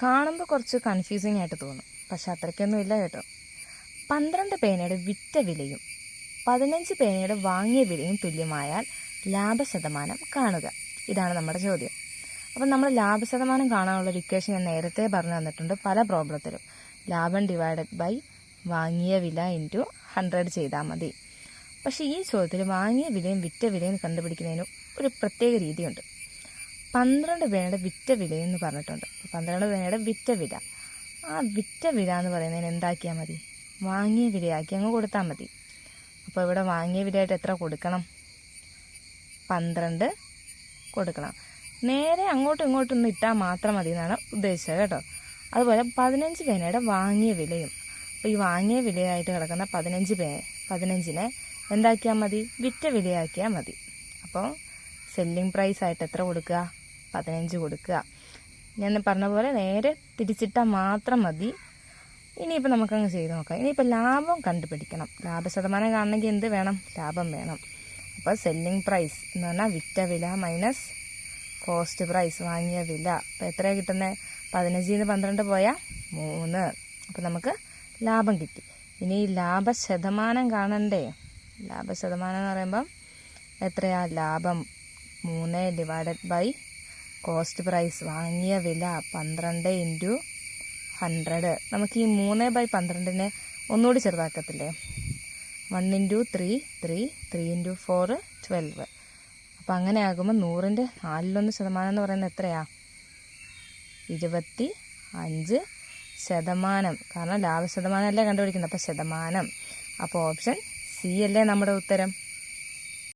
കാണുമ്പോൾ കുറച്ച് കൺഫ്യൂസിങ് ആയിട്ട് തോന്നും, പക്ഷെ അത്രയ്ക്കൊന്നും ഇല്ല കേട്ടോ. 12 പേനയുടെ വിറ്റ വിലയും 15 പേനയുടെ വാങ്ങിയ വിലയും തുല്യമായാൽ ലാഭശതമാനം കാണുക. ഇതാണ് നമ്മുടെ ചോദ്യം. അപ്പം നമ്മൾ ലാഭശതമാനം കാണാനുള്ള ഒരു ഇക്വേഷൻ ഞാൻ നേരത്തെ പറഞ്ഞു തന്നിട്ടുണ്ട് പല പ്രോബ്ലത്തിലും. ലാഭം ഡിവൈഡഡ് ബൈ വാങ്ങിയ വില ഇൻറ്റു 100 ചെയ്താൽ മതി. പക്ഷേ ഈ ചോദ്യത്തിൽ വാങ്ങിയ വിലയും വിറ്റ വിലയും കണ്ടുപിടിക്കുന്നതിന് ഒരു പ്രത്യേക രീതിയുണ്ട്. 12 പേനയുടെ വിറ്റ വിലയെന്ന് പറഞ്ഞിട്ടുണ്ട്. 12 പേനയുടെ വിറ്റ വില, ആ വിറ്റ വില എന്ന് പറയുന്നതിന് എന്താക്കിയാൽ മതി? വാങ്ങിയ വിലയാക്കി അങ്ങ് കൊടുത്താൽ മതി. അപ്പോൾ ഇവിടെ വാങ്ങിയ വിലയായിട്ട് എത്ര കൊടുക്കണം? 12 കൊടുക്കണം. നേരെ അങ്ങോട്ടും ഇങ്ങോട്ടും ഒന്ന് ഇട്ടാൽ മാത്രം മതി എന്നാണ് ഉദ്ദേശിച്ചത് കേട്ടോ. അതുപോലെ 15 പേനയുടെ വാങ്ങിയ വിലയും. അപ്പോൾ ഈ വാങ്ങിയ വിലയായിട്ട് കിടക്കുന്ന 15നെ എന്താക്കിയാൽ മതി? വിറ്റ വിലയാക്കിയാൽ മതി. അപ്പോൾ സെല്ലിംഗ് പ്രൈസ് ആയിട്ട് എത്ര കൊടുക്കുക? 15 കൊടുക്കുക. ഞാൻ പറഞ്ഞ പോലെ നേരെ തിരിച്ചിട്ടാൽ മാത്രം മതി. ഇനിയിപ്പോൾ നമുക്കങ്ങ് ചെയ്ത് നോക്കാം. ഇനിയിപ്പോൾ ലാഭം കണ്ടുപിടിക്കണം. ലാഭശതമാനം കാണണമെങ്കിൽ എന്ത് വേണം? ലാഭം വേണം. അപ്പോൾ സെല്ലിംഗ് പ്രൈസ് എന്ന് പറഞ്ഞാൽ വിറ്റ വില മൈനസ് കോസ്റ്റ് പ്രൈസ്, വാങ്ങിയ വില. അപ്പോൾ എത്രയാണ് കിട്ടുന്നത്? 15 12 പോയാൽ 3. അപ്പോൾ നമുക്ക് ലാഭം കിട്ടി. ഇനി ലാഭശതമാനം കാണണ്ടേ? ലാഭശതമാനം എന്ന് പറയുമ്പം എത്രയാ? ലാഭം 3 ഡിവൈഡഡ് ബൈ കോസ്റ്റ് പ്രൈസ്, വാങ്ങിയ വില 12 ഇൻറ്റു 100. നമുക്ക് ഈ 3/12 ഒന്നുകൂടി ചെറുതാക്കത്തില്ലേ? 1 ഇൻറ്റു 3 3 3 ഇൻറ്റു 4 12. അപ്പം അങ്ങനെ ആകുമ്പോൾ 100ൻ്റെ 4/1 എന്ന് പറയുന്നത് എത്രയാ? 25%. കാരണം ലാഭശതമാനം അല്ലേ കണ്ടുപിടിക്കുന്നത്, അപ്പോൾ ശതമാനം. അപ്പോൾ ഓപ്ഷൻ സി അല്ലേ നമ്മുടെ ഉത്തരം.